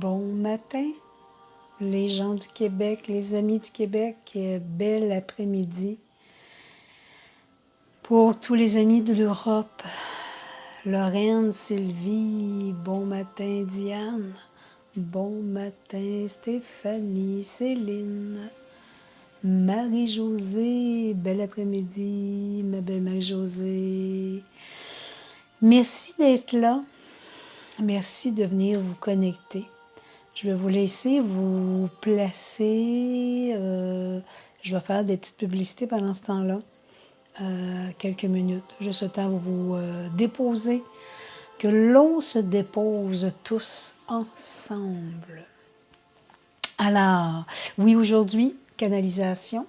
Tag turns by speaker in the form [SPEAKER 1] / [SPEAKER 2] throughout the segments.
[SPEAKER 1] Bon matin, les gens du Québec, les amis du Québec, bel après-midi. Pour tous les amis de l'Europe, Lorraine, Sylvie, bon matin Diane, bon matin Stéphanie, Céline, Marie-Josée, bel après-midi, ma belle Marie-Josée. Merci d'être là, merci de venir vous connecter. Je vais vous laisser vous placer. Je vais faire des petites publicités pendant ce temps-là. Quelques minutes. Juste le temps de vous déposer. Que l'on se dépose tous ensemble. Alors, oui, aujourd'hui, canalisation.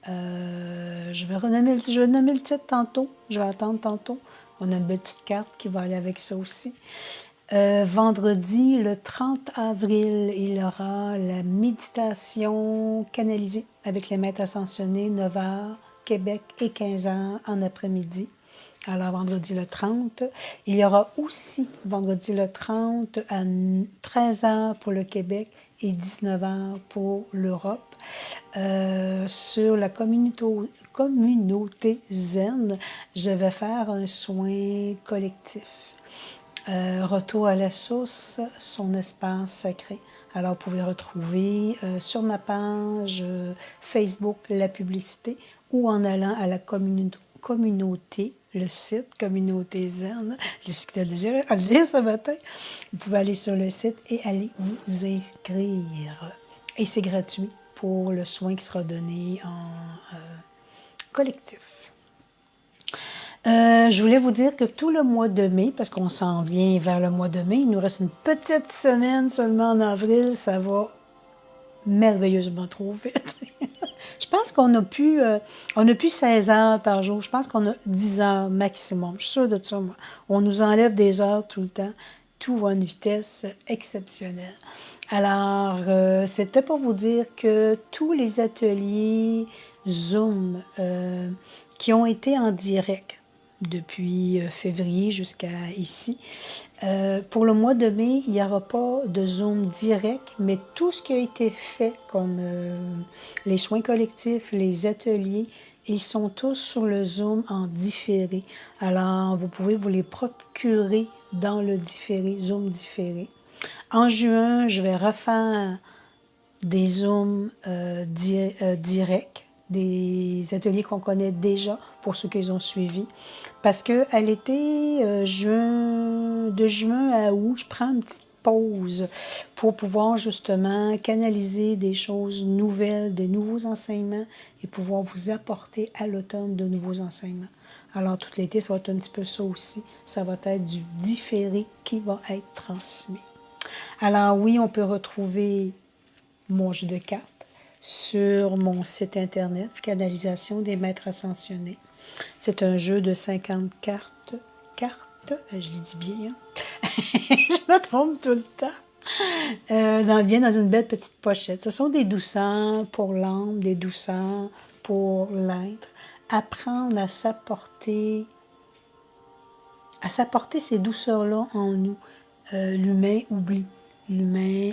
[SPEAKER 1] Je vais nommer le titre tantôt. Je vais attendre tantôt. On a une belle petite carte qui va aller avec ça aussi. Vendredi, le 30 avril, il y aura la méditation canalisée avec les maîtres ascensionnés, 9h, Québec et 15h en après-midi. Alors, vendredi le 30. Il y aura aussi, vendredi le 30, à 13h pour le Québec et 19h pour l'Europe. Sur la communauté zen, je vais faire un soin collectif. Retour à la source, son espace sacré. Alors, vous pouvez retrouver sur ma page Facebook la publicité ou en allant à la communauté, le site Communauté Zen. J'ai difficulté à le dire ce matin. Vous pouvez aller sur le site et aller vous inscrire. Et c'est gratuit pour le soin qui sera donné en collectif. Je voulais vous dire que tout le mois de mai, parce qu'on s'en vient vers le mois de mai, il nous reste une petite semaine seulement en avril, ça va merveilleusement trop vite. Je pense qu'on a plus 16 heures par jour, je pense qu'on a 10 heures maximum, je suis sûre de ça, moi. On nous enlève des heures tout le temps, tout va à une vitesse exceptionnelle. Alors, c'était pour vous dire que tous les ateliers Zoom qui ont été en direct, depuis février jusqu'à ici. Pour le mois de mai, il n'y aura pas de Zoom direct, mais tout ce qui a été fait, comme les soins collectifs, les ateliers, ils sont tous sur le Zoom en différé. Alors, vous pouvez vous les procurer dans le différé, Zoom différé. En juin, je vais refaire des Zooms directs, des ateliers qu'on connaît déjà pour ceux qui ont suivi. Parce qu'à l'été, de juin à août, je prends une petite pause pour pouvoir justement canaliser des choses nouvelles, des nouveaux enseignements et pouvoir vous apporter à l'automne de nouveaux enseignements. Alors, tout l'été, ça va être un petit peu ça aussi. Ça va être du différé qui va être transmis. Alors oui, on peut retrouver mon jeu de cartes sur mon site internet, Canalisation des Maîtres Ascensionnés. C'est un jeu de 50 cartes, je l'ai dit bien, hein? Je me trompe tout le temps. Bien dans une belle petite pochette. Ce sont des douceurs pour l'âme, des douceurs pour l'être. Apprendre à s'apporter ces douceurs-là en nous. L'humain oublie. L'humain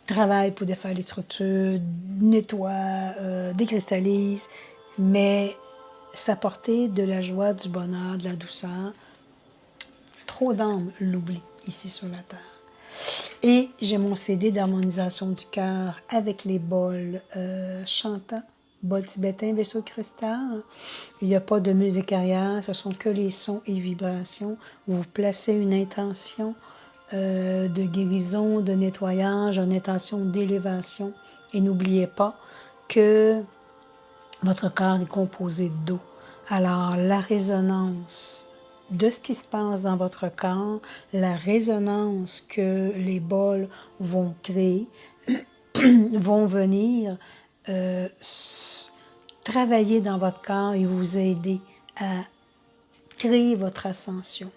[SPEAKER 1] travaille pour défaire les structures, nettoie, décristallise, mais s'apporter de la joie, du bonheur, de la douceur. Trop d'âmes l'oublient ici sur la Terre. Et j'ai mon CD d'harmonisation du cœur avec les bols chantants, bol tibétain, vaisseau de cristal. Il n'y a pas de musique arrière, ce sont que les sons et vibrations. Vous placez une intention de guérison, de nettoyage, une intention d'élévation. Et n'oubliez pas que votre corps est composé d'eau. Alors, la résonance de ce qui se passe dans votre corps, la résonance que les bols vont créer, vont venir travailler dans votre corps et vous aider à créer votre ascension.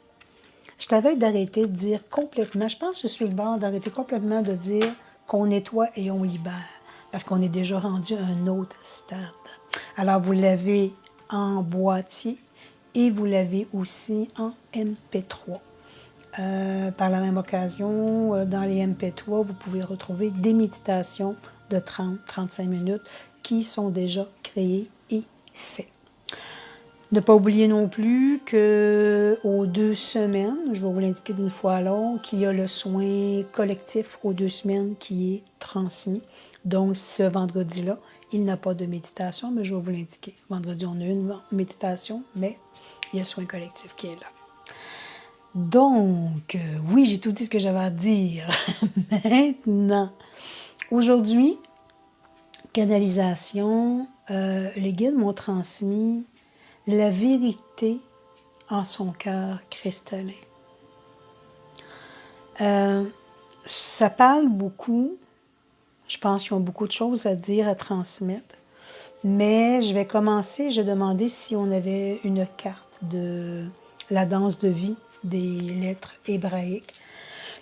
[SPEAKER 1] Je t'avais d'arrêter de dire complètement, je pense que je suis le bord d'arrêter complètement de dire qu'on nettoie et on libère, parce qu'on est déjà rendu à un autre stade. Alors, vous l'avez en boîtier et vous l'avez aussi en MP3. par la même occasion, dans les MP3, vous pouvez retrouver des méditations de 30-35 minutes qui sont déjà créées et faites. Ne pas oublier non plus qu'aux 2 semaines, je vais vous l'indiquer d'une fois à l'autre, qu'il y a le soin collectif aux 2 semaines qui est transmis. Donc, ce vendredi-là, il n'y a pas de méditation, mais je vais vous l'indiquer. Vendredi, on a une méditation, mais il y a le soin collectif qui est là. Donc, oui, j'ai tout dit ce que j'avais à dire. Maintenant, aujourd'hui, canalisation, les guides m'ont transmis la vérité en son cœur cristallin. Ça parle beaucoup. Je pense qu'ils ont beaucoup de choses à dire, à transmettre. Mais je vais commencer, j'ai demandé si on avait une carte de la danse de vie des lettres hébraïques.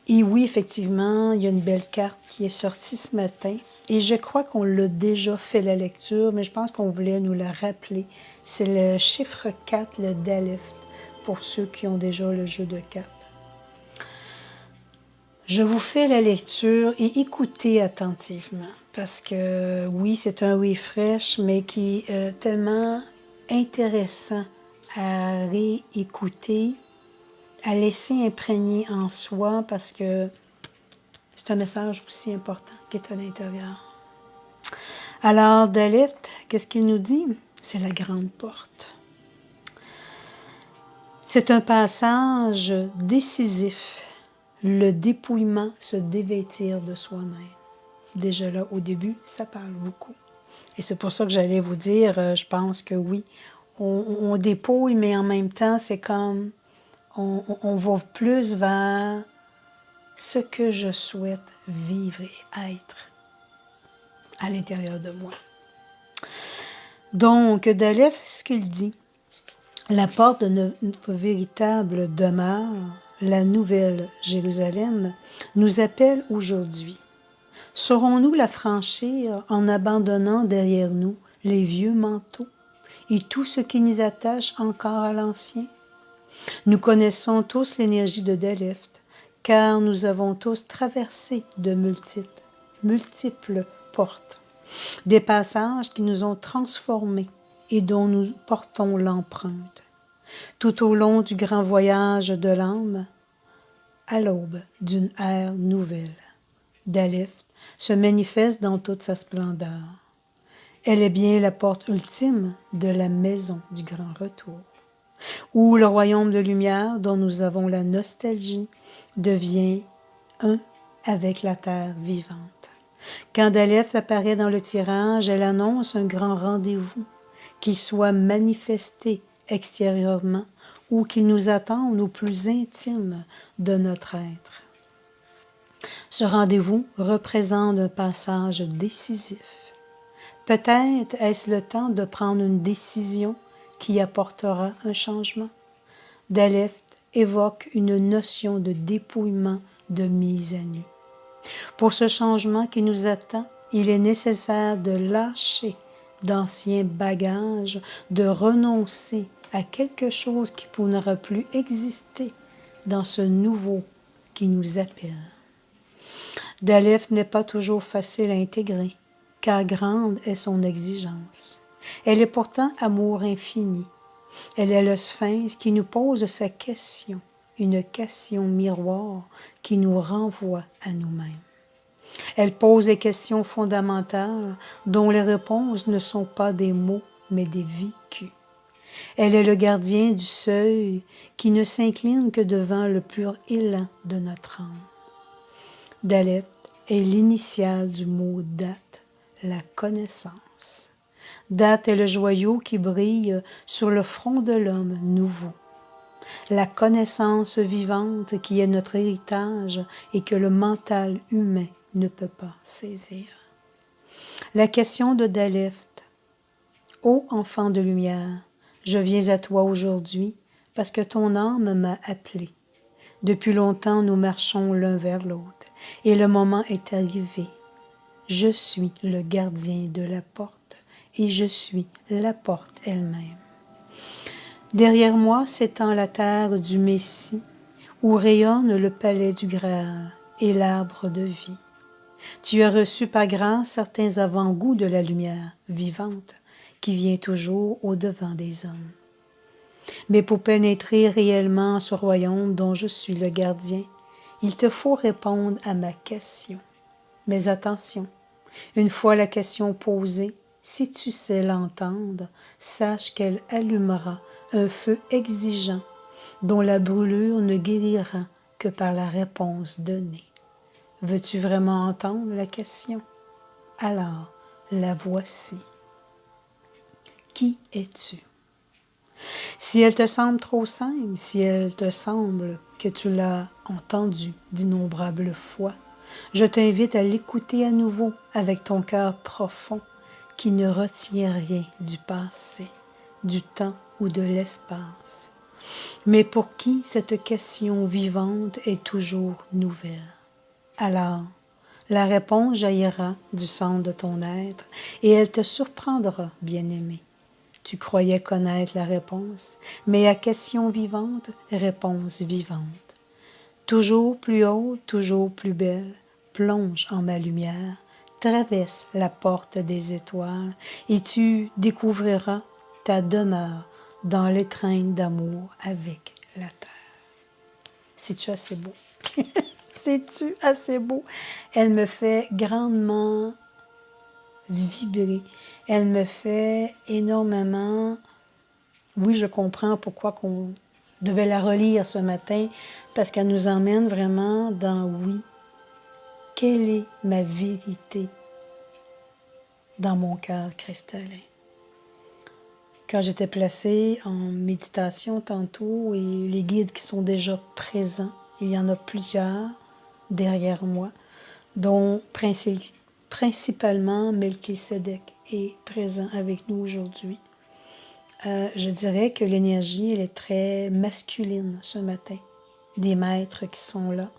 [SPEAKER 1] Et oui, effectivement, il y a une belle carte qui est sortie ce matin. Et je crois qu'on l'a déjà fait la lecture, mais je pense qu'on voulait nous la rappeler. C'est le chiffre 4, le Daleth, pour ceux qui ont déjà le jeu de cartes. Je vous fais la lecture et écoutez attentivement, parce que oui, c'est un refresh, mais qui est tellement intéressant à réécouter, à laisser imprégner en soi, parce que c'est un message aussi important qui est à l'intérieur. Alors, Daleth, qu'est-ce qu'il nous dit? C'est la grande porte. C'est un passage décisif, le dépouillement, se dévêtir de soi-même. Déjà là, au début, ça parle beaucoup. Et c'est pour ça que j'allais vous dire, je pense que oui, on dépouille, mais en même temps, c'est comme, on va plus vers ce que je souhaite vivre et être à l'intérieur de moi. Donc, Daleth, ce qu'il dit, la porte de notre véritable demeure, la nouvelle Jérusalem, nous appelle aujourd'hui. Saurons-nous la franchir en abandonnant derrière nous les vieux manteaux et tout ce qui nous attache encore à l'ancien? Nous connaissons tous l'énergie de Daleth, car nous avons tous traversé de multiples portes, des passages qui nous ont transformés et dont nous portons l'empreinte. Tout au long du grand voyage de l'âme, à l'aube d'une ère nouvelle, Daleth se manifeste dans toute sa splendeur. Elle est bien la porte ultime de la maison du grand retour, où le royaume de lumière dont nous avons la nostalgie devient un avec la terre vivante. Quand Daleth apparaît dans le tirage, elle annonce un grand rendez-vous, qu'il soit manifesté extérieurement ou qu'il nous attende au plus intime de notre être. Ce rendez-vous représente un passage décisif. Peut-être est-ce le temps de prendre une décision qui apportera un changement. Daleth évoque une notion de dépouillement, de mise à nu. Pour ce changement qui nous attend, il est nécessaire de lâcher d'anciens bagages, de renoncer à quelque chose qui ne pourra plus exister dans ce nouveau qui nous appelle. Daleth n'est pas toujours facile à intégrer, car grande est son exigence. Elle est pourtant amour infini. Elle est le sphinx qui nous pose sa question, une question miroir qui nous renvoie à nous-mêmes. Elle pose des questions fondamentales dont les réponses ne sont pas des mots, mais des vécus. Elle est le gardien du seuil qui ne s'incline que devant le pur élan de notre âme. Daleth est l'initiale du mot Dat, la connaissance. Dat est le joyau qui brille sur le front de l'homme nouveau. La connaissance vivante qui est notre héritage et que le mental humain ne peut pas saisir. La question de Daleth. Ô enfant de lumière, je viens à toi aujourd'hui parce que ton âme m'a appelé. Depuis longtemps, nous marchons l'un vers l'autre et le moment est arrivé. Je suis le gardien de la porte et je suis la porte elle-même. Derrière moi s'étend la terre du Messie, où rayonne le palais du Graal et l'arbre de vie. Tu as reçu par grâce certains avant-goûts de la lumière vivante qui vient toujours au-devant des hommes. Mais pour pénétrer réellement ce royaume dont je suis le gardien, il te faut répondre à ma question. Mais attention, une fois la question posée, si tu sais l'entendre, sache qu'elle allumera un feu exigeant dont la brûlure ne guérira que par la réponse donnée. Veux-tu vraiment entendre la question? Alors, la voici. Qui es-tu? Si elle te semble trop simple, si elle te semble que tu l'as entendue d'innombrables fois, je t'invite à l'écouter à nouveau avec ton cœur profond qui ne retient rien du passé, du temps ou de l'espace, mais pour qui cette question vivante est toujours nouvelle. Alors, la réponse jaillira du centre de ton être et elle te surprendra, bien-aimé. Tu croyais connaître la réponse, mais à question vivante, réponse vivante. Toujours plus haute, toujours plus belle, plonge en ma lumière, traverse la porte des étoiles et tu découvriras ta demeure dans l'étreinte d'amour avec la terre. C'est-tu assez beau? C'est-tu assez beau? Elle me fait grandement vibrer. Elle me fait énormément... Oui, je comprends pourquoi qu'on devait la relire ce matin, parce qu'elle nous emmène vraiment dans oui. Quelle est ma vérité dans mon cœur cristallin? Quand j'étais placée en méditation tantôt et les guides qui sont déjà présents, il y en a plusieurs derrière moi, dont principalement Melchisédek est présent avec nous aujourd'hui. Je dirais que l'énergie, elle est très masculine ce matin, des maîtres qui sont là,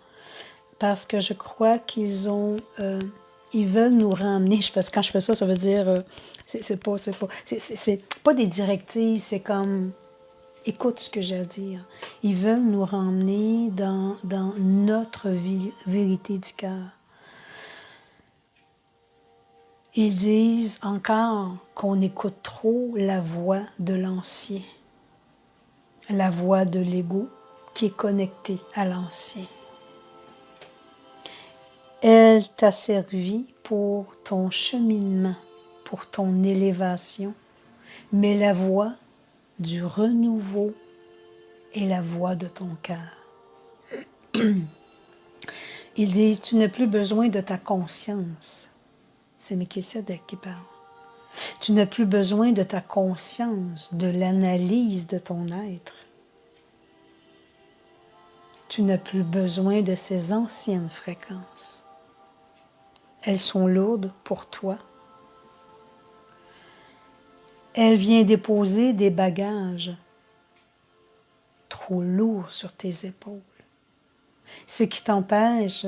[SPEAKER 1] parce que je crois qu'ils ont, ils veulent nous ramener, parce que quand je fais ça, ça veut dire, c'est pas des directives, c'est comme, écoute ce que j'ai à dire. Ils veulent nous ramener dans notre vérité du cœur. Ils disent encore qu'on écoute trop la voix de l'ancien, la voix de l'ego qui est connectée à l'ancien. Elle t'a servi pour ton cheminement, pour ton élévation, mais la voix du renouveau est la voix de ton cœur. Ils disent, tu n'as plus besoin de ta conscience. C'est Melchisédek qui parle. Tu n'as plus besoin de ta conscience, de l'analyse de ton être. Tu n'as plus besoin de ces anciennes fréquences. Elles sont lourdes pour toi. Elle vient déposer des bagages trop lourds sur tes épaules. Ce qui t'empêche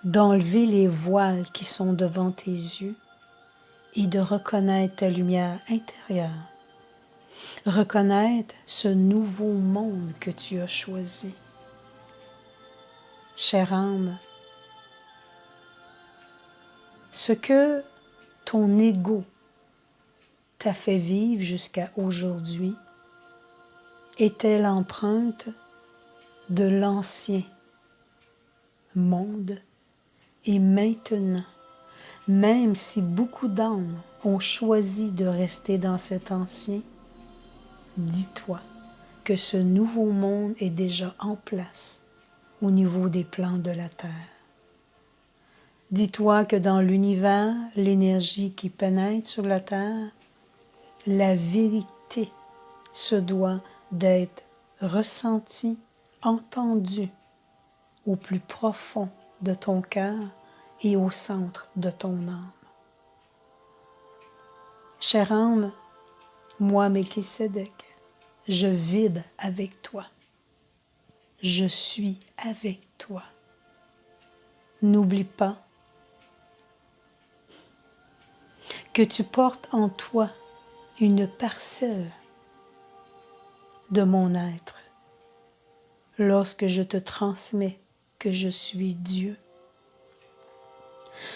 [SPEAKER 1] d'enlever les voiles qui sont devant tes yeux et de reconnaître ta lumière intérieure. Reconnaître ce nouveau monde que tu as choisi. Chère âme, ce que ton ego t'a fait vivre jusqu'à aujourd'hui était l'empreinte de l'ancien monde. Et maintenant, même si beaucoup d'âmes ont choisi de rester dans cet ancien, dis-toi que ce nouveau monde est déjà en place au niveau des plans de la Terre. Dis-toi que dans l'univers, l'énergie qui pénètre sur la Terre, la vérité se doit d'être ressentie, entendue au plus profond de ton cœur et au centre de ton âme. Chère âme, moi, Melchisédek, je vibre avec toi. Je suis avec toi. N'oublie pas que tu portes en toi une parcelle de mon être. lorsque je te transmets que je suis Dieu.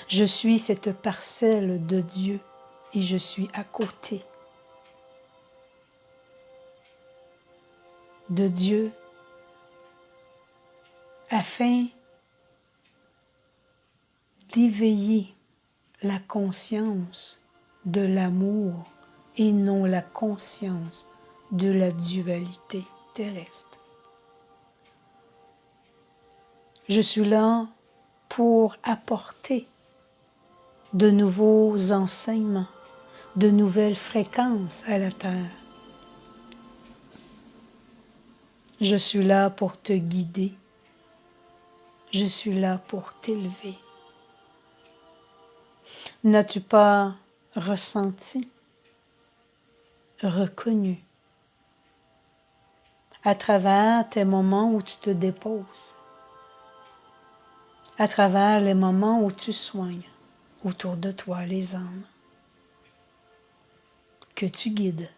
[SPEAKER 1] Je suis cette parcelle de Dieu et je suis à côté de Dieu afin d'éveiller la conscience de l'amour et non la conscience de la dualité terrestre. Je suis là pour apporter de nouveaux enseignements, de nouvelles fréquences à la Terre. Je suis là pour te guider. Je suis là pour t'élever. N'as-tu pas ressenti, reconnu, à travers tes moments où tu te déposes, à travers les moments où tu soignes autour de toi les âmes, que tu guides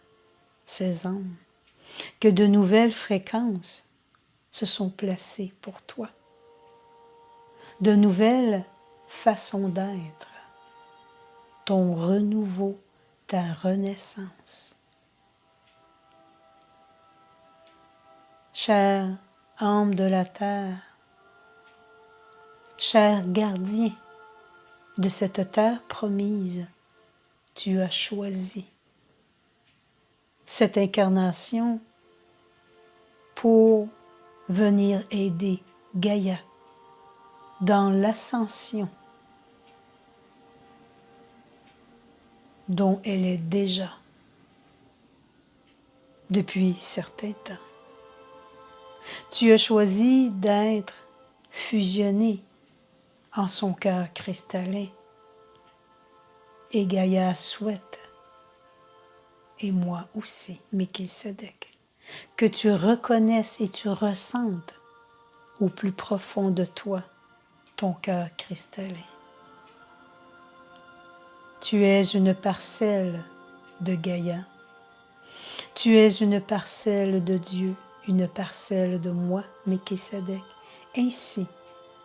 [SPEAKER 1] ces âmes, que de nouvelles fréquences se sont placées pour toi, de nouvelles façons d'être, ton renouveau, ta renaissance. Chère âme de la terre, cher gardien de cette terre promise, tu as choisi cette incarnation pour venir aider Gaïa dans l'ascension dont elle est déjà depuis certains temps. Tu as choisi d'être fusionné en son cœur cristallin et Gaïa souhaite, et moi aussi, Melchisédek, que tu reconnaisses et tu ressentes au plus profond de toi ton cœur cristallin. Tu es une parcelle de Gaïa. Tu es une parcelle de Dieu, une parcelle de moi, Melchisédek, ainsi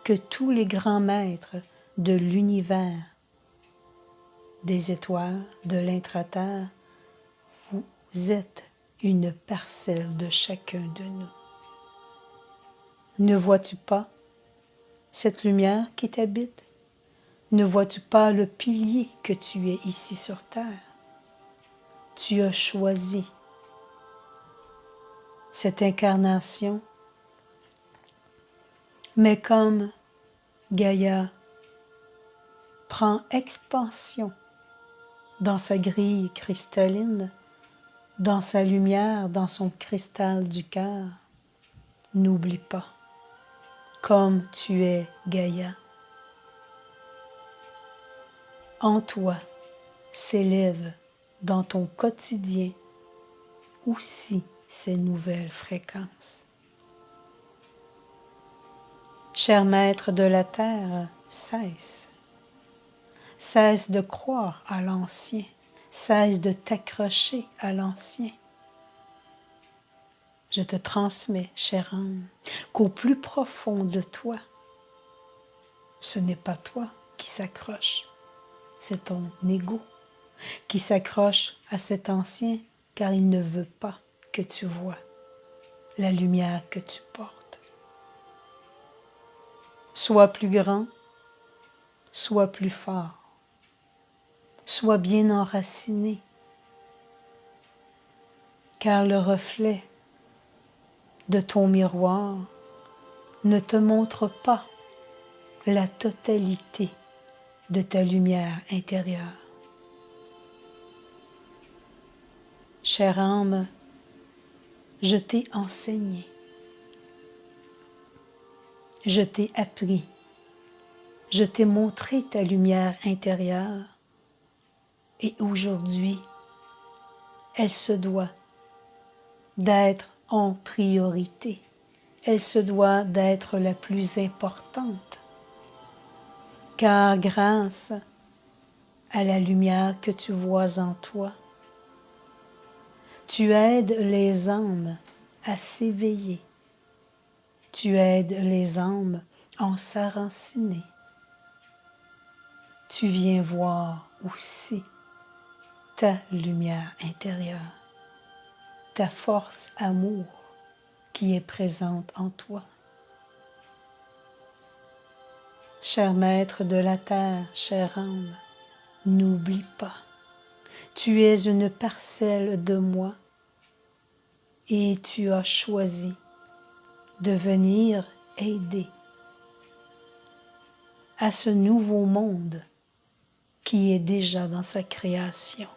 [SPEAKER 1] que tous les grands maîtres de l'univers, des étoiles, de l'intraterre. Vous êtes une parcelle de chacun de nous. Ne vois-tu pas cette lumière qui t'habite? Ne vois-tu pas le pilier que tu es ici sur terre? Tu as choisi cette incarnation, mais comme Gaïa prend expansion dans sa grille cristalline, dans sa lumière, dans son cristal du cœur, n'oublie pas, comme tu es Gaïa, en toi s'élèvent dans ton quotidien aussi ces nouvelles fréquences. Cher maître de la terre, cesse de croire à l'ancien, cesse de t'accrocher à l'ancien. Je te transmets, chère âme, qu'au plus profond de toi, ce n'est pas toi qui s'accroche, c'est ton ego qui s'accroche à cet ancien car il ne veut pas que tu vois la lumière que tu portes. Sois plus grand, sois plus fort, sois bien enraciné, car le reflet de ton miroir ne te montre pas la totalité de ta lumière intérieure. Chère âme, je t'ai enseigné, je t'ai appris, je t'ai montré ta lumière intérieure et aujourd'hui, elle se doit d'être en priorité, elle se doit d'être la plus importante, car grâce à la lumière que tu vois en toi, tu aides les âmes à s'éveiller Tu aides les âmes à s'enraciner. Tu viens voir aussi ta lumière intérieure, ta force amour qui est présente en toi. Cher maître de la terre, chère âme, n'oublie pas, tu es une parcelle de moi et tu as choisi de venir aider à ce nouveau monde qui est déjà dans sa création.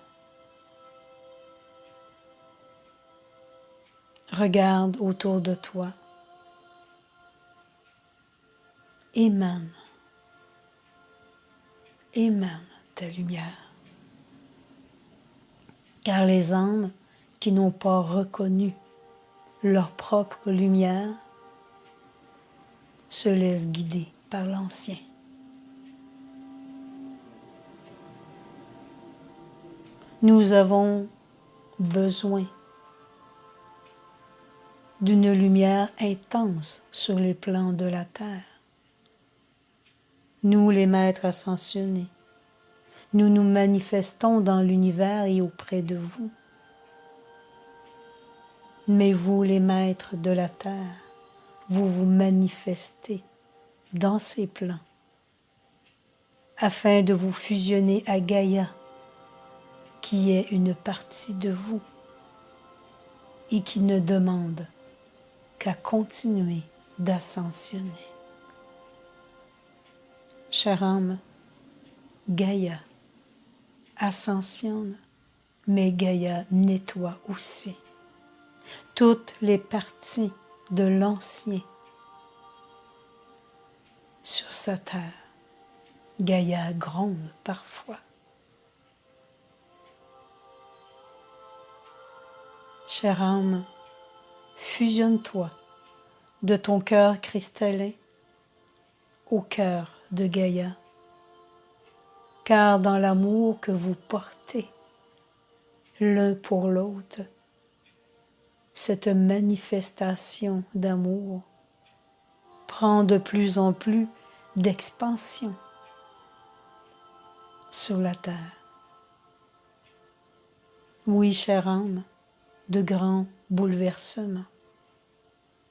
[SPEAKER 1] Regarde autour de toi, émane ta lumière. Car les âmes qui n'ont pas reconnu leur propre lumière se laissent guider par l'ancien. Nous avons besoin d'une lumière intense sur les plans de la terre. Nous, les maîtres ascensionnés, nous nous manifestons dans l'univers et auprès de vous. Mais vous, les maîtres de la terre, vous vous manifestez dans ces plans afin de vous fusionner à Gaïa, qui est une partie de vous et qui ne demande qu'à continuer d'ascensionner. Chère âme, Gaïa ascensionne, mais Gaïa nettoie aussi toutes les parties de l'ancien sur sa terre. Gaïa gronde parfois. Chère âme, fusionne-toi de ton cœur cristallin au cœur de Gaïa, car dans l'amour que vous portez l'un pour l'autre, cette manifestation d'amour prend de plus en plus d'expansion sur la terre. Oui, chère âme, de grands bouleversements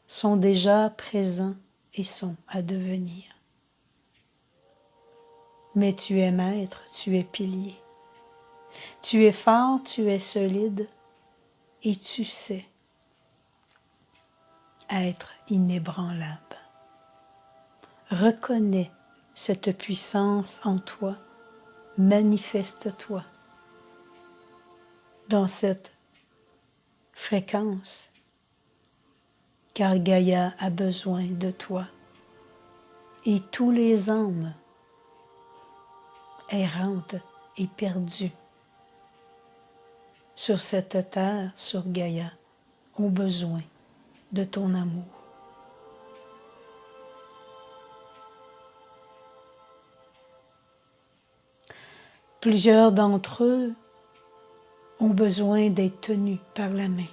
[SPEAKER 1] sont déjà présents et sont à devenir. Mais tu es maître, tu es pilier. Tu es fort, tu es solide et tu sais être inébranlable. Reconnais cette puissance en toi, manifeste-toi dans cette fréquence, car Gaïa a besoin de toi et tous les âmes errantes et perdues sur cette terre, sur Gaïa, ont besoin de ton amour. Plusieurs d'entre eux ont besoin d'être tenus par la main.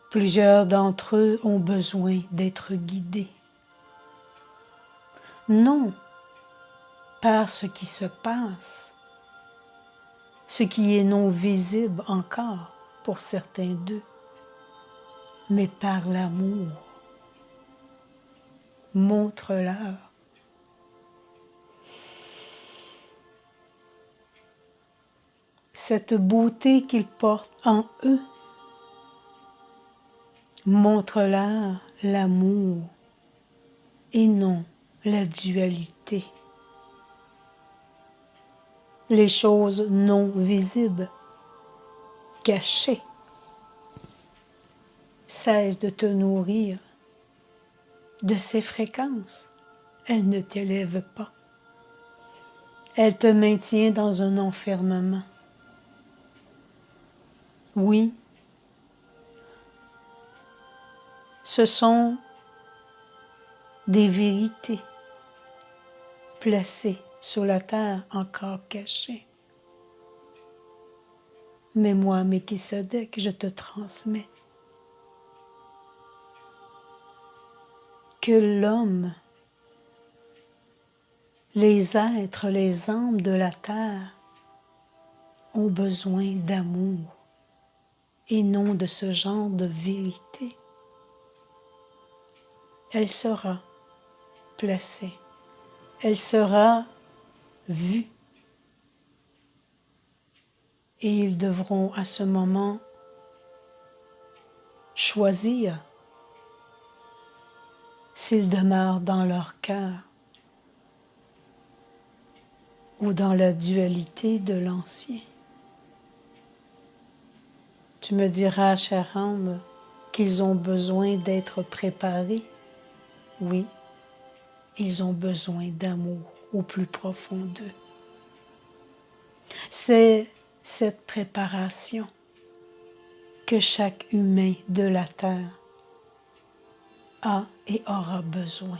[SPEAKER 1] Plusieurs d'entre eux ont besoin d'être guidés. Non par ce qui se passe, ce qui est non visible encore pour certains d'eux, mais par l'amour. Montre-leur cette beauté qu'ils portent en eux. Montre-leur l'amour et non la dualité. Les choses non visibles, cachées, cessent de te nourrir de ces fréquences. Elles ne t'élèvent pas. Elles te maintiennent dans un enfermement. Oui, ce sont des vérités placées sur la terre encore cachées. Mais moi, Melchisédek, je te transmets que l'homme, les êtres, les âmes de la terre ont besoin d'amour et non de ce genre de vérité. Elle sera placée, elle sera vue et ils devront à ce moment choisir s'ils demeurent dans leur cœur ou dans la dualité de l'ancien. Tu me diras, chère âme, qu'ils ont besoin d'être préparés. Oui, ils ont besoin d'amour au plus profond d'eux. C'est cette préparation que chaque humain de la terre a et aura besoin,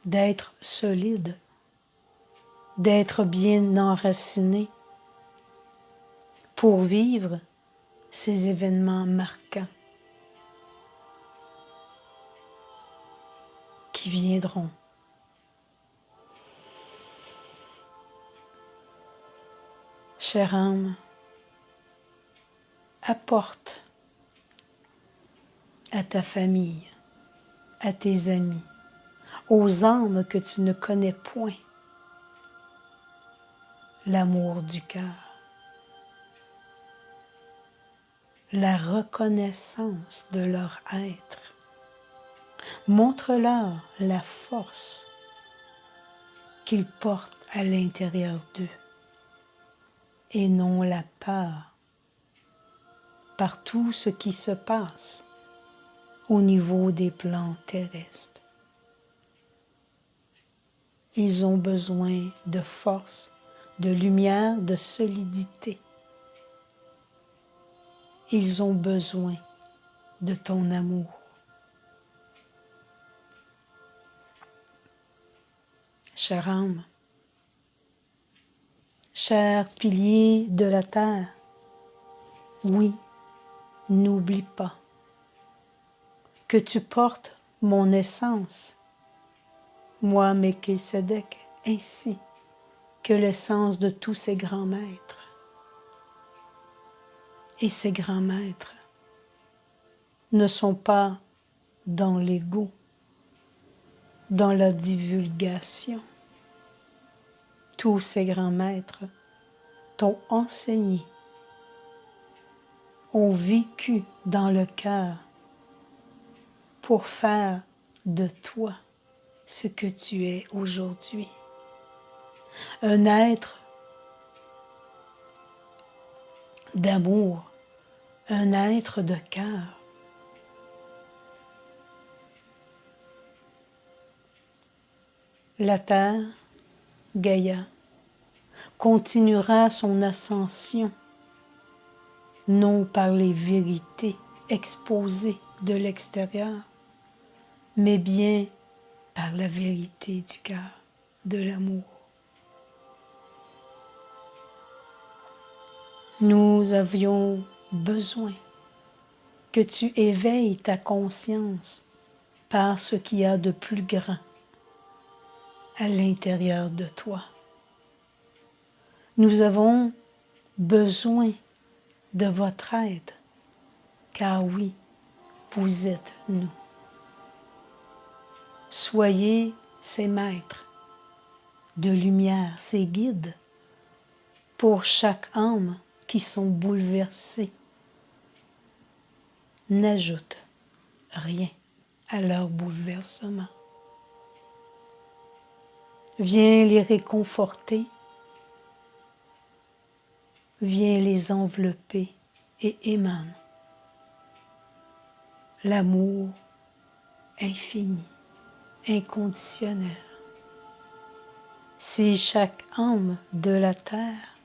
[SPEAKER 1] d'être solide, d'être bien enraciné pour vivre ces événements marquants qui viendront. Chère âme, apporte à ta famille, à tes amis, aux âmes que tu ne connais point, l'amour du cœur, la reconnaissance de leur être. Montre-leur la force qu'ils portent à l'intérieur d'eux et non la peur par tout ce qui se passe au niveau des plans terrestres. Ils ont besoin de force, de lumière, de solidité. Ils ont besoin de ton amour. Chère âme, cher pilier de la terre, oui, n'oublie pas que tu portes mon essence, moi, Melchisédek, ainsi que l'essence de tous ces grands maîtres. Et ces grands maîtres ne sont pas dans l'ego, dans la divulgation. Tous ces grands maîtres t'ont enseigné, ont vécu dans le cœur pour faire de toi ce que tu es aujourd'hui. Un être d'amour, un être de cœur. La terre, Gaïa, continuera son ascension, non par les vérités exposées de l'extérieur, mais bien par la vérité du cœur, de l'amour. Nous avions besoin que tu éveilles ta conscience par ce qu'il y a de plus grand à l'intérieur de toi. Nous avons besoin de votre aide, car oui, vous êtes nous. Soyez ces maîtres de lumière, ces guides pour chaque âme qui sont bouleversées. N'ajoute rien à leur bouleversement. Viens les réconforter, viens les envelopper et émane l'amour infini, inconditionnel. Si chaque âme de la terre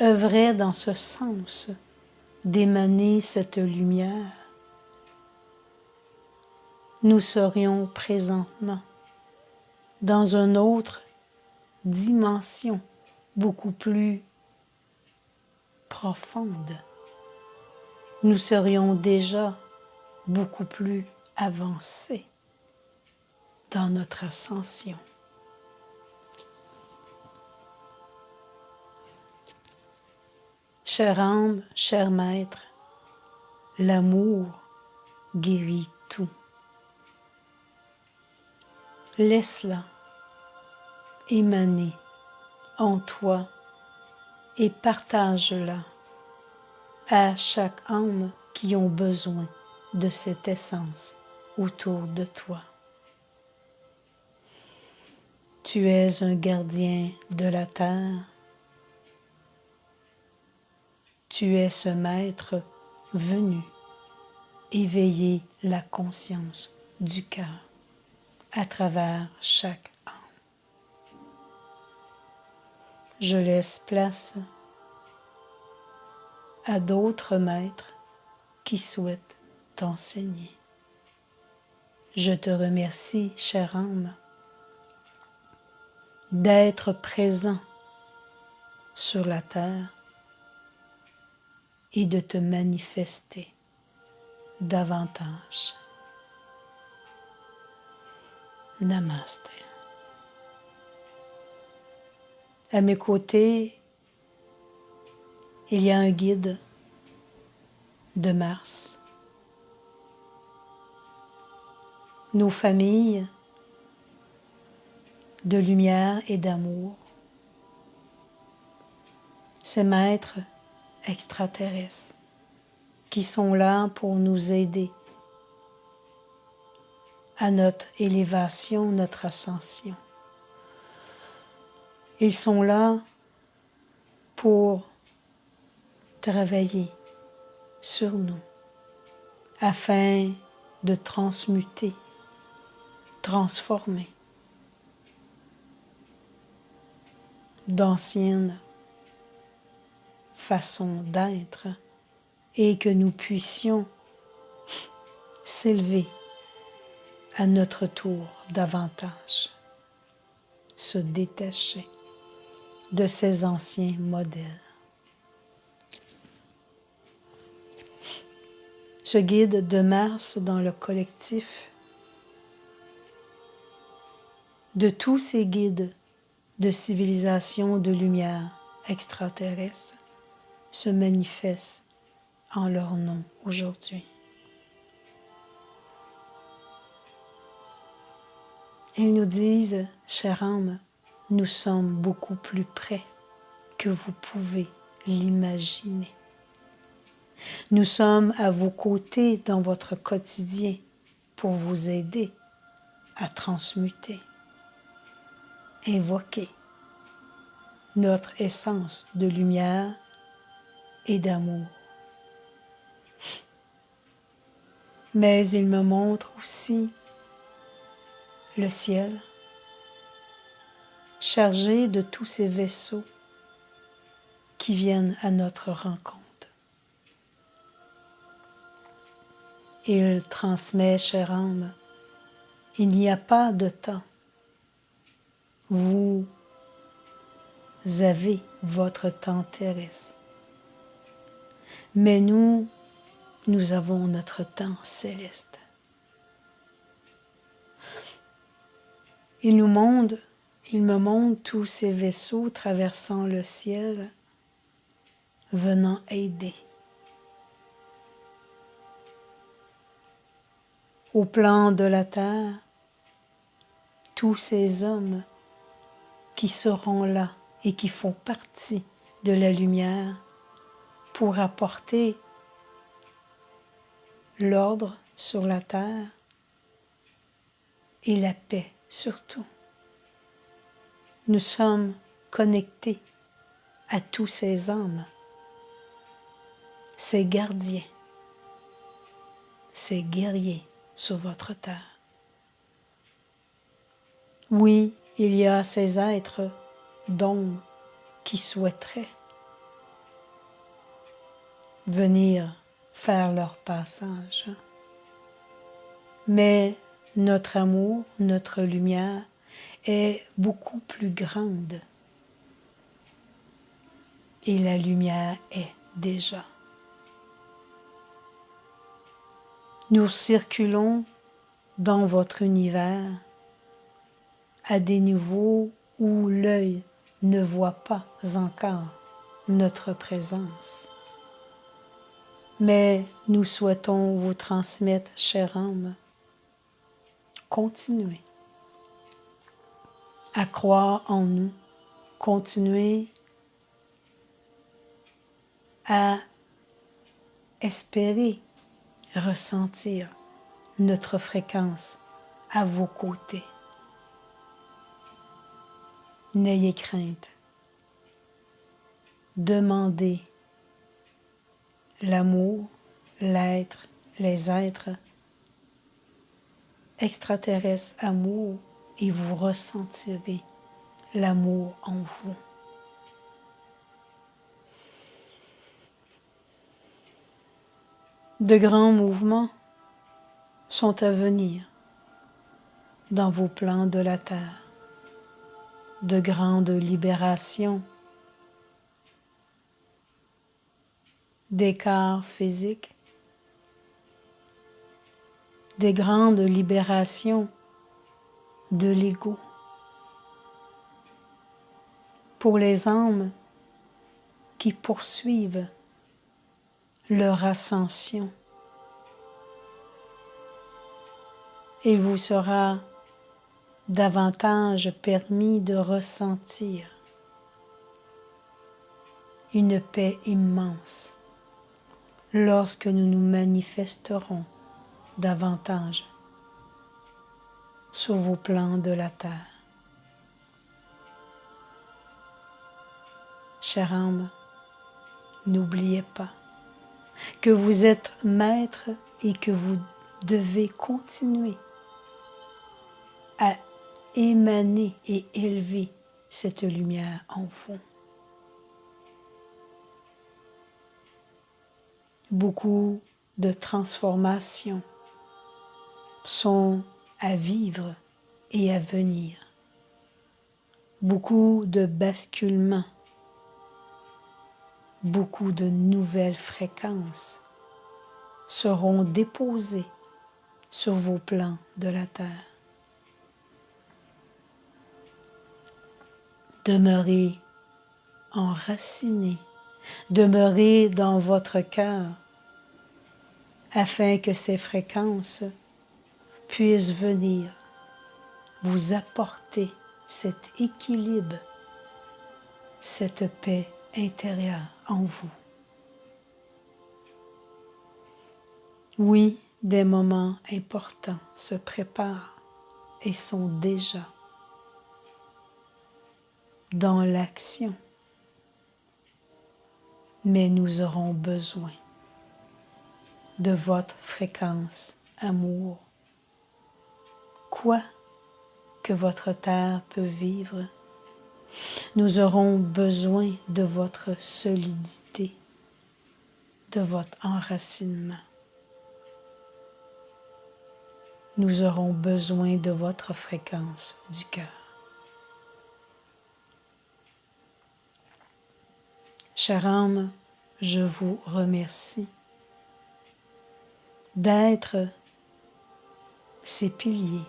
[SPEAKER 1] œuvrait dans ce sens d'émaner cette lumière, nous serions présentement dans une autre dimension beaucoup plus profonde, nous serions déjà beaucoup plus avancés dans notre ascension. Chère âme, cher maître, l'amour guérit tout. Laisse-la émaner en toi et partage-la à chaque âme qui ont besoin de cette essence autour de toi. Tu es un gardien de la terre. Tu es ce maître venu éveiller la conscience du cœur à travers chaque âme. Je laisse place à d'autres maîtres qui souhaitent t'enseigner. Je te remercie, chère âme, d'être présent sur la terre et de te manifester davantage. Namasté. À mes côtés, il y a un guide de Mars. Nos familles de lumière et d'amour. Ces maîtres extraterrestres qui sont là pour nous aider à notre élévation, notre ascension. Ils sont là pour travailler sur nous afin de transmuter, transformer d'anciennes façons d'être et que nous puissions s'élever à notre tour davantage, se détacher de ces anciens modèles. Ce guide de Mars dans le collectif, de tous ces guides de civilisation de lumière extraterrestre se manifestent en leur nom aujourd'hui. Ils nous disent, chère âme, nous sommes beaucoup plus près que vous pouvez l'imaginer. Nous sommes à vos côtés dans votre quotidien pour vous aider à transmuter, invoquer notre essence de lumière et d'amour. Mais il me montre aussi le ciel chargé de tous ces vaisseaux qui viennent à notre rencontre. Il transmet, chère âme, il n'y a pas de temps. Vous avez votre temps terrestre. Mais nous avons notre temps céleste. Il me montre tous ces vaisseaux traversant le ciel, venant aider. Au plan de la terre, tous ces hommes qui seront là et qui font partie de la lumière pour apporter l'ordre sur la terre et la paix surtout. Nous sommes connectés à tous ces âmes, ces gardiens, ces guerriers sur votre terre. Oui, il y a ces êtres d'ombre qui souhaiteraient venir faire leur passage. Mais notre amour, notre lumière est beaucoup plus grande. Et la lumière est déjà. Nous circulons dans votre univers à des niveaux où l'œil ne voit pas encore notre présence. Mais nous souhaitons vous transmettre, chère âme, continuez à croire en nous, continuez à espérer ressentir notre fréquence à vos côtés. N'ayez crainte. Demandez l'amour, l'être, les êtres extraterrestres amour et vous ressentirez l'amour en vous. De grands mouvements sont à venir dans vos plans de la Terre. De grandes libérations des corps physiques, des grandes libérations de l'ego. Pour les âmes qui poursuivent leur ascension, il vous sera davantage permis de ressentir une paix immense lorsque nous nous manifesterons davantage sur vos plans de la terre. Chère âme, n'oubliez pas que vous êtes maître et que vous devez continuer à émaner et élever cette lumière en vous. Beaucoup de transformations sont à vivre et à venir. Beaucoup de basculements, beaucoup de nouvelles fréquences seront déposées sur vos plans de la terre. Demeurez enracinés, demeurez dans votre cœur afin que ces fréquences puissent venir vous apporter cet équilibre, cette paix intérieure en vous. Oui, des moments importants se préparent et sont déjà dans l'action, mais nous aurons besoin de votre fréquence amour. Quoi que votre terre peut vivre, nous aurons besoin de votre solidité, de votre enracinement. Nous aurons besoin de votre fréquence du cœur. Chère âme, je vous remercie d'être ces piliers,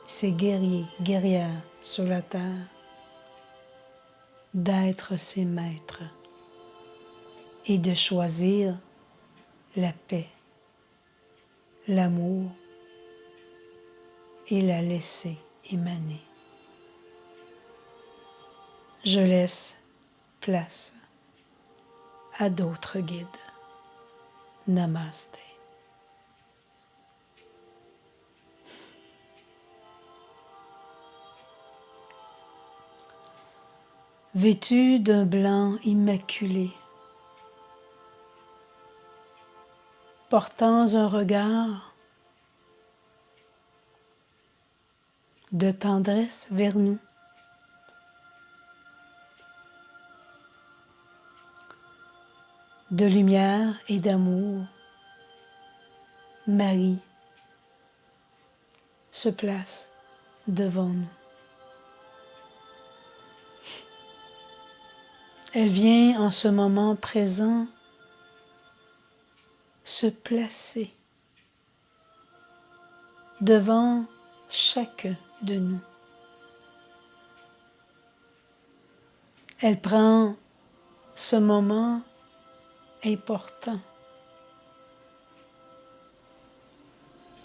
[SPEAKER 1] ces guerriers, guerrières sur la terre, d'être ces maîtres et de choisir la paix, l'amour et la laisser émaner. Je laisse place à d'autres guides. Namasté. Vêtu d'un blanc immaculé, portant un regard de tendresse vers nous, de lumière et d'amour, Marie se place devant nous. Elle vient en ce moment présent se placer devant chacun de nous. Elle prend ce moment important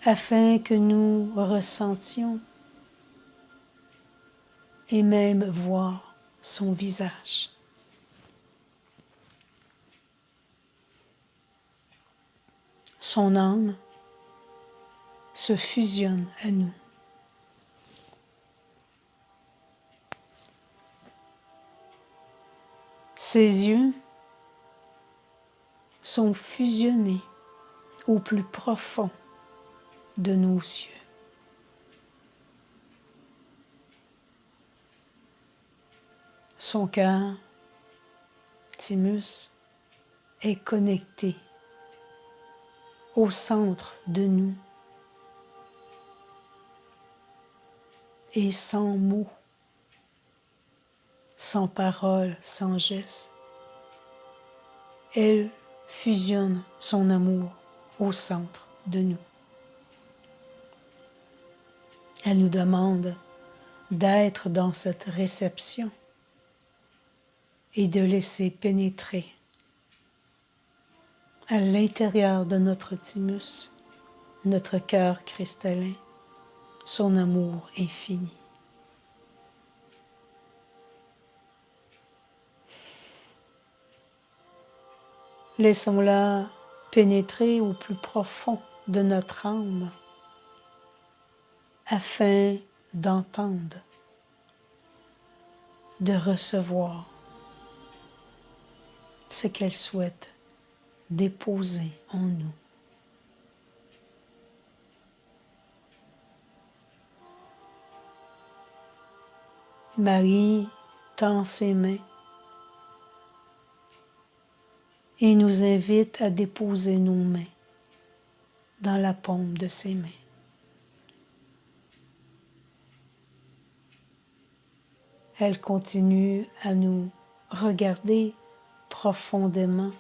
[SPEAKER 1] afin que nous ressentions et même voir son visage. Son âme se fusionne à nous. Ses yeux sont fusionnés au plus profond de nos yeux. Son cœur, thymus, est connecté au centre de nous et sans mots, sans paroles, sans gestes, elle fusionne son amour au centre de nous. Elle nous demande d'être dans cette réception et de laisser pénétrer à l'intérieur de notre thymus, notre cœur cristallin, son amour infini. Laissons-la pénétrer au plus profond de notre âme afin d'entendre, de recevoir ce qu'elle souhaite déposer en nous. Marie tend ses mains et nous invite à déposer nos mains dans la paume de ses mains. Elle continue à nous regarder profondément.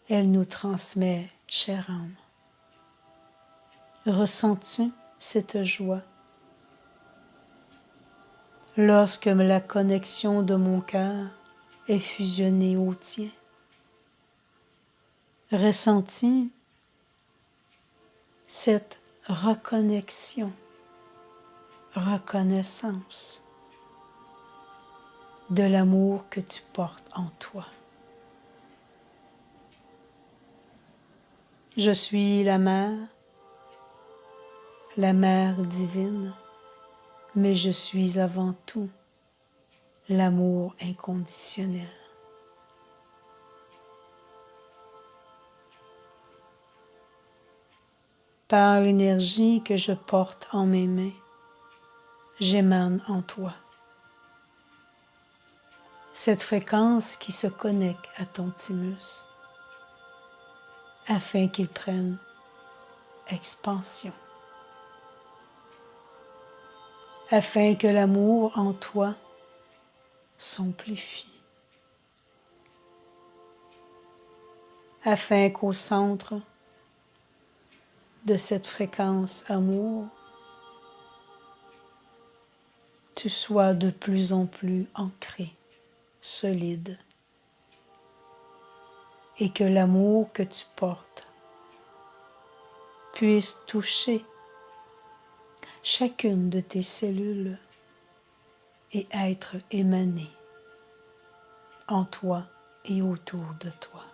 [SPEAKER 1] Elle nous transmet, chère âme. Ressens-tu cette joie? Lorsque la connexion de mon cœur est fusionnée au tien. Ressens-tu cette reconnexion, reconnaissance de l'amour que tu portes en toi. Je suis la mère divine, mais je suis avant tout l'amour inconditionnel. Par l'énergie que je porte en mes mains, j'émane en toi. Cette fréquence qui se connecte à ton thymus, afin qu'il prenne expansion, afin que l'amour en toi s'amplifie, afin qu'au centre de cette fréquence amour, tu sois de plus en plus ancré, solide, et que l'amour que tu portes puisse toucher chacune de tes cellules et être émané en toi et autour de toi.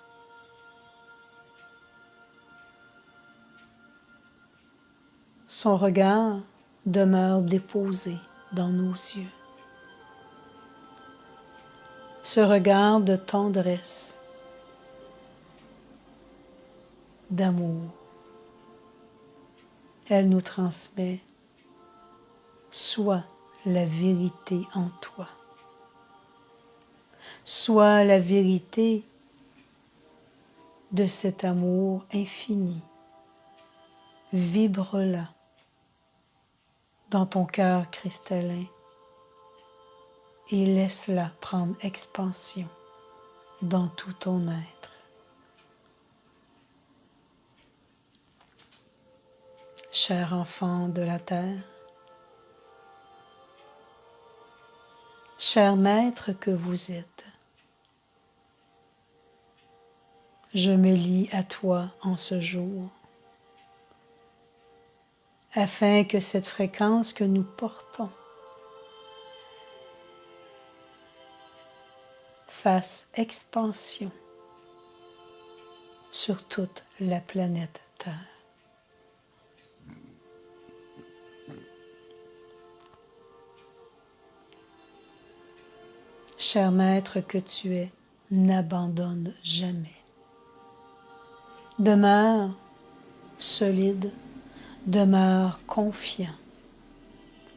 [SPEAKER 1] Son regard demeure déposé dans nos yeux. Ce regard de tendresse, d'amour, elle nous transmet soit la vérité en toi, soit la vérité de cet amour infini. Vibre-la dans ton cœur cristallin et laisse-la prendre expansion dans tout ton être. cher enfant de la terre, cher maître que vous êtes, je me lie à toi en ce jour, afin que cette fréquence que nous portons fasse expansion sur toute la planète Terre. Cher maître que tu es, n'abandonne jamais. Demeure solide, demeure confiant.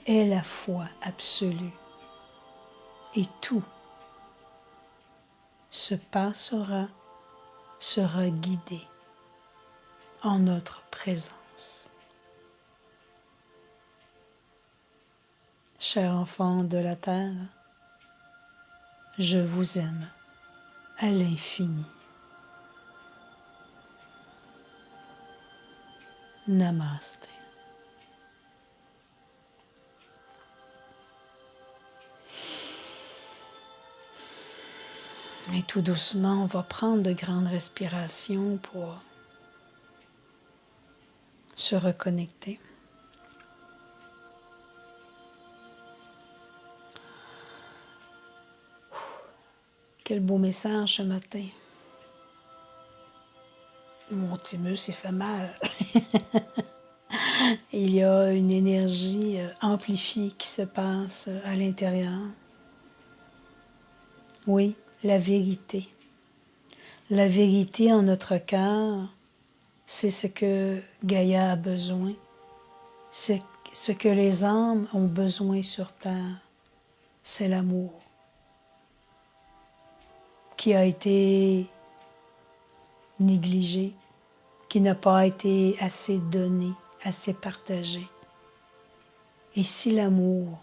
[SPEAKER 1] Aie la foi absolue et tout se passera, sera guidé en notre présence. Cher enfant de la terre, je vous aime à l'infini. Namasté. Et tout doucement, on va prendre de grandes respirations pour se reconnecter. Quel beau message ce matin. Mon thymus, il fait mal. Il y a une énergie amplifiée qui se passe à l'intérieur. Oui, la vérité. La vérité en notre cœur, c'est ce que Gaïa a besoin. C'est ce que les âmes ont besoin sur terre. C'est l'amour qui a été négligé, qui n'a pas été assez donné, assez partagé. Et si l'amour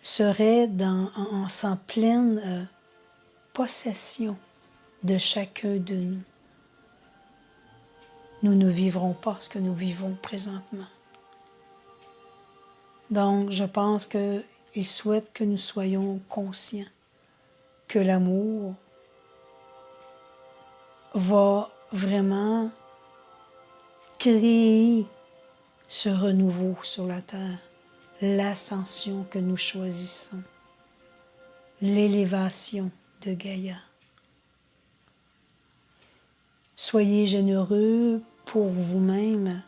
[SPEAKER 1] serait en pleine possession de chacun de nous, nous ne vivrons pas ce que nous vivons présentement. Donc, je pense qu'il souhaite que nous soyons conscients que l'amour va vraiment créer ce renouveau sur la terre, l'ascension que nous choisissons, l'élévation de Gaïa. Soyez généreux pour vous-même,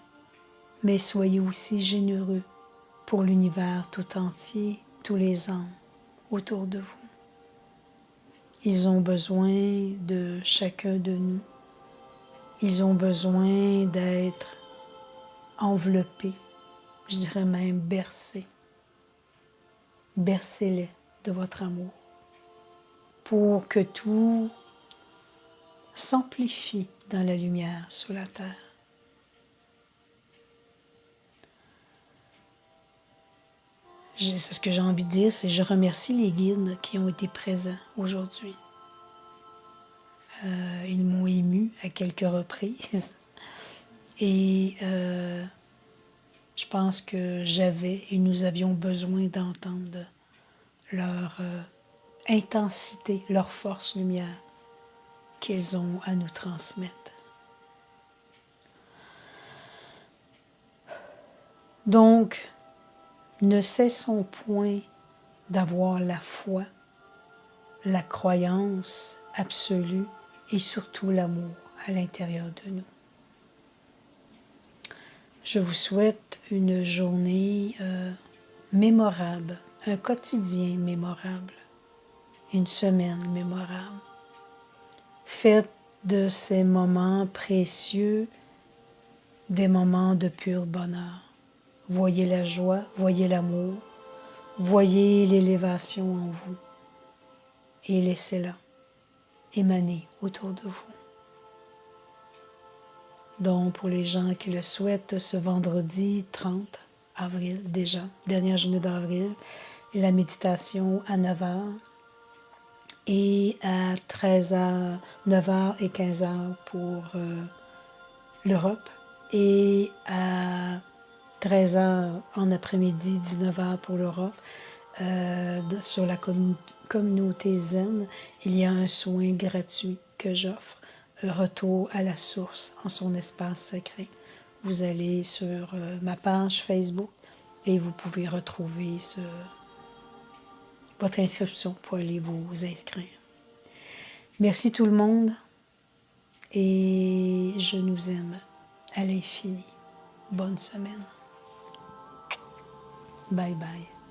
[SPEAKER 1] mais soyez aussi généreux pour l'univers tout entier, tous les âmes autour de vous. Ils ont besoin de chacun de nous. Ils ont besoin d'être enveloppés, je dirais même bercés. Bercez-les de votre amour pour que tout s'amplifie dans la lumière sur la terre. C'est ce que j'ai envie de dire, c'est je remercie les guides qui ont été présents aujourd'hui. Ils m'ont ému à quelques reprises et je pense que j'avais et nous avions besoin d'entendre leur intensité, leur force lumière qu'ils ont à nous transmettre. Donc, ne cessons point d'avoir la foi, la croyance absolue et surtout l'amour à l'intérieur de nous. Je vous souhaite une journée mémorable, un quotidien mémorable, une semaine mémorable. Faites de ces moments précieux des moments de pur bonheur. Voyez la joie, voyez l'amour, voyez l'élévation en vous et laissez-la émaner autour de vous. Donc, pour les gens qui le souhaitent, ce vendredi 30 avril déjà, dernière journée d'avril, la méditation à 9h et à 13h, 9h et 15h pour l'Europe Et à 13h en après-midi, 19h pour l'Europe, sur la communauté Zen, il y a un soin gratuit que j'offre, Retour à la source en son espace secret. Vous allez sur ma page Facebook et vous pouvez retrouver votre inscription pour aller vous inscrire. Merci tout le monde et je nous aime à l'infini. Bonne semaine. Bye bye.